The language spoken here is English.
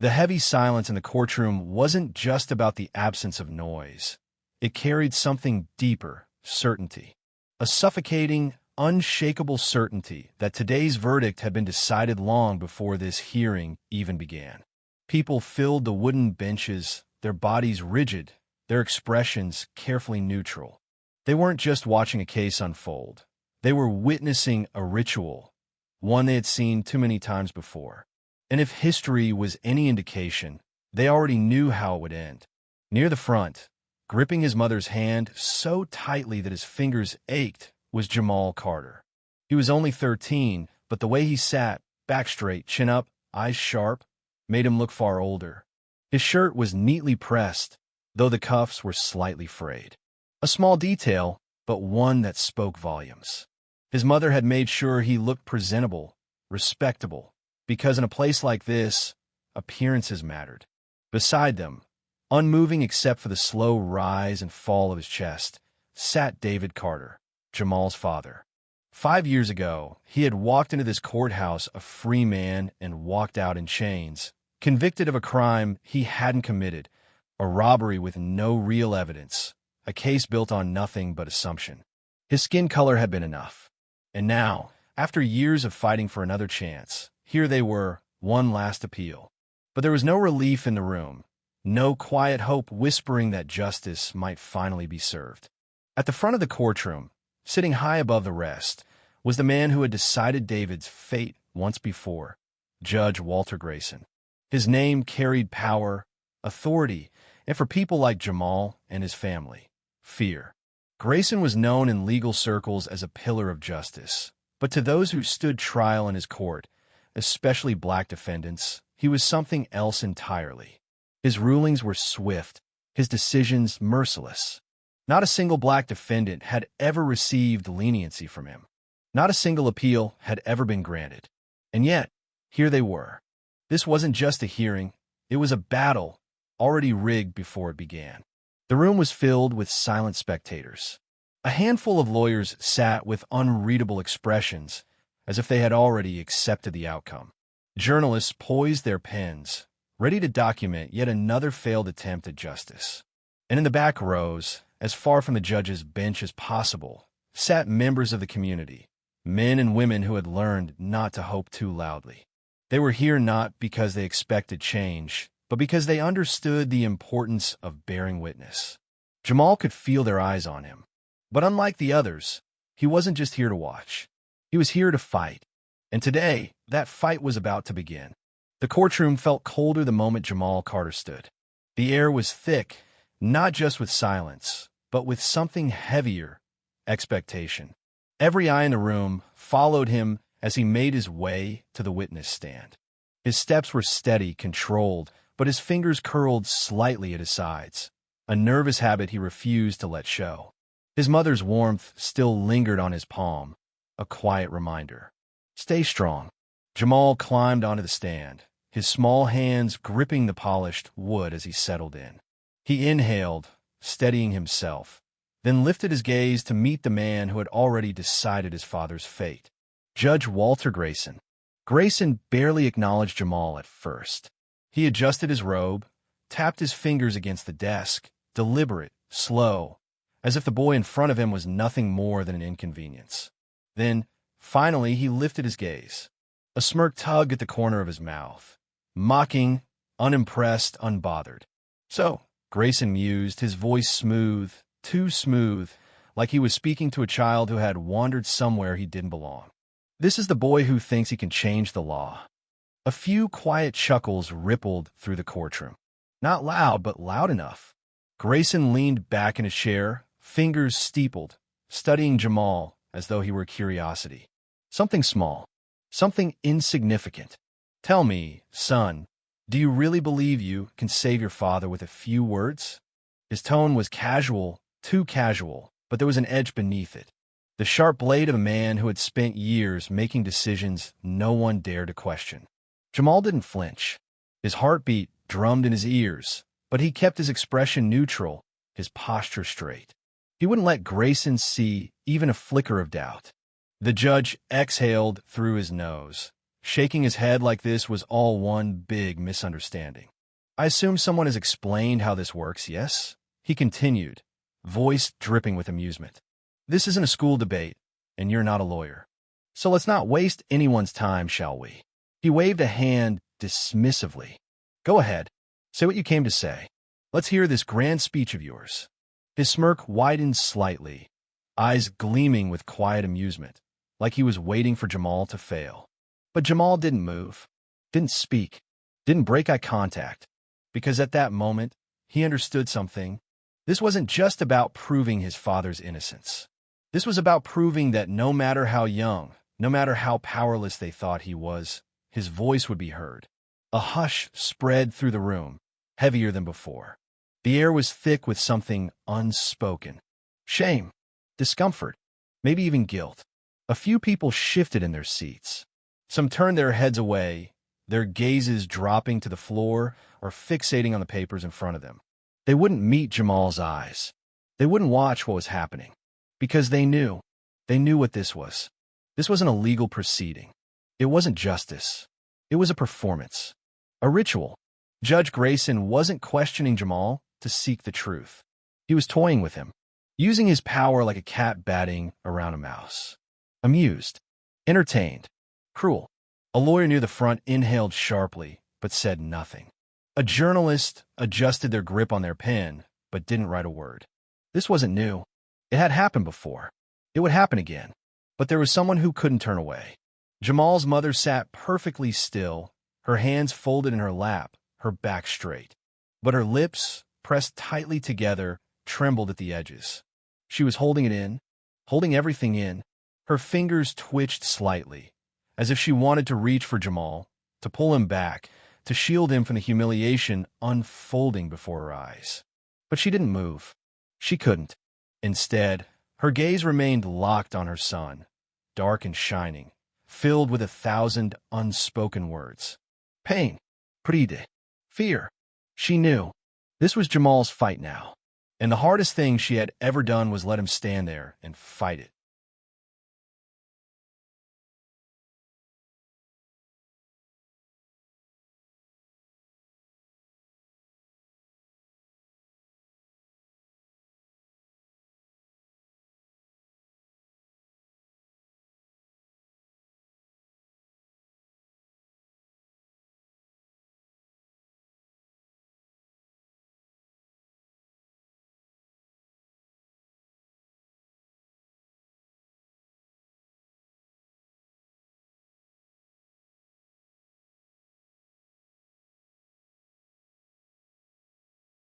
The heavy silence in the courtroom wasn't just about the absence of noise. It carried something deeper, certainty. A suffocating, unshakable certainty that today's verdict had been decided long before this hearing even began. People filled the wooden benches, their bodies rigid, their expressions carefully neutral. They weren't just watching a case unfold. They were witnessing a ritual, one they had seen too many times before. And if history was any indication, they already knew how it would end. Near the front, gripping his mother's hand so tightly that his fingers ached, was Jamal Carter. He was only 13, but the way he sat, back straight, chin up, eyes sharp, made him look far older. His shirt was neatly pressed, though the cuffs were slightly frayed. A small detail, but one that spoke volumes. His mother had made sure he looked presentable, respectable, because in a place like this, appearances mattered. Beside them, unmoving except for the slow rise and fall of his chest, sat David Carter, Jamal's father. 5 years ago, he had walked into this courthouse a free man and walked out in chains, convicted of a crime he hadn't committed, a robbery with no real evidence, a case built on nothing but assumption. His skin color had been enough. And now, after years of fighting for another chance, here they were, one last appeal. But there was no relief in the room, no quiet hope whispering that justice might finally be served. At the front of the courtroom, sitting high above the rest, was the man who had decided David's fate once before, Judge Walter Grayson. His name carried power, authority, and for people like Jamal and his family, fear. Grayson was known in legal circles as a pillar of justice, but to those who stood trial in his court, especially black defendants, he was something else entirely. His rulings were swift, his decisions merciless. Not a single black defendant had ever received leniency from him. Not a single appeal had ever been granted. And yet, here they were. This wasn't just a hearing, it was a battle, already rigged before it began. The room was filled with silent spectators. A handful of lawyers sat with unreadable expressions, as if they had already accepted the outcome. Journalists poised their pens, ready to document yet another failed attempt at justice. And in the back rows, as far from the judge's bench as possible, sat members of the community, men and women who had learned not to hope too loudly. They were here not because they expected change, but because they understood the importance of bearing witness. Jamal could feel their eyes on him. But unlike the others, he wasn't just here to watch. He was here to fight. And today, that fight was about to begin. The courtroom felt colder the moment Jamal Carter stood. The air was thick, not just with silence, but with something heavier, expectation. Every eye in the room followed him as he made his way to the witness stand. His steps were steady, controlled, but his fingers curled slightly at his sides, a nervous habit he refused to let show. His mother's warmth still lingered on his palm, a quiet reminder. Stay strong. Jamal climbed onto the stand, his small hands gripping the polished wood as he settled in. He inhaled, steadying himself, then lifted his gaze to meet the man who had already decided his father's fate, Judge Walter Grayson. Grayson barely acknowledged Jamal at first. He adjusted his robe, tapped his fingers against the desk, deliberate, slow, as if the boy in front of him was nothing more than an inconvenience. Then, finally, he lifted his gaze. A smirk tugged at the corner of his mouth. Mocking, unimpressed, unbothered. So, Grayson mused, his voice smooth, too smooth, like he was speaking to a child who had wandered somewhere he didn't belong. This is the boy who thinks he can change the law. A few quiet chuckles rippled through the courtroom. Not loud, but loud enough. Grayson leaned back in his chair, fingers steepled, studying Jamal as though he were a curiosity. Something small, something insignificant. Tell me, son, do you really believe you can save your father with a few words? His tone was casual, too casual, but there was an edge beneath it. The sharp blade of a man who had spent years making decisions no one dared to question. Jamal didn't flinch. His heartbeat drummed in his ears, but he kept his expression neutral, his posture straight. He wouldn't let Grayson see even a flicker of doubt. The judge exhaled through his nose, Shaking his head like this was all one big misunderstanding. I assume someone has explained how this works, yes? He continued, voice dripping with amusement. This isn't a school debate, and you're not a lawyer. So let's not waste anyone's time, shall we? He waved a hand dismissively. Go ahead. Say what you came to say. Let's hear this grand speech of yours. His smirk widened slightly, eyes gleaming with quiet amusement, like he was waiting for Jamal to fail. But Jamal didn't move, didn't speak, didn't break eye contact, because at that moment, he understood something. This wasn't just about proving his father's innocence. This was about proving that no matter how young, no matter how powerless they thought he was, his voice would be heard. A hush spread through the room, heavier than before. The air was thick with something unspoken. Shame, discomfort, maybe even guilt. A few people shifted in their seats. Some turned their heads away, their gazes dropping to the floor or fixating on the papers in front of them. They wouldn't meet Jamal's eyes. They wouldn't watch what was happening. Because they knew what this was. This wasn't a legal proceeding. It wasn't justice. It was a performance. A ritual. Judge Grayson wasn't questioning Jamal to seek the truth. He was toying with him, using his power like a cat batting around a mouse. Amused. Entertained. Cruel. A lawyer near the front inhaled sharply, but said nothing. A journalist adjusted their grip on their pen, but didn't write a word. This wasn't new. It had happened before. It would happen again. But there was someone who couldn't turn away. Jamal's mother sat perfectly still, her hands folded in her lap, her back straight. But her lips, pressed tightly together, trembled at the edges. She was holding it in, holding everything in. Her fingers twitched slightly, as if she wanted to reach for Jamal, to pull him back, to shield him from the humiliation unfolding before her eyes. But she didn't move. She couldn't. Instead, her gaze remained locked on her son, dark and shining, filled with 1,000 unspoken words. Pain, pride, fear. She knew. This was Jamal's fight now. And the hardest thing she had ever done was let him stand there and fight it.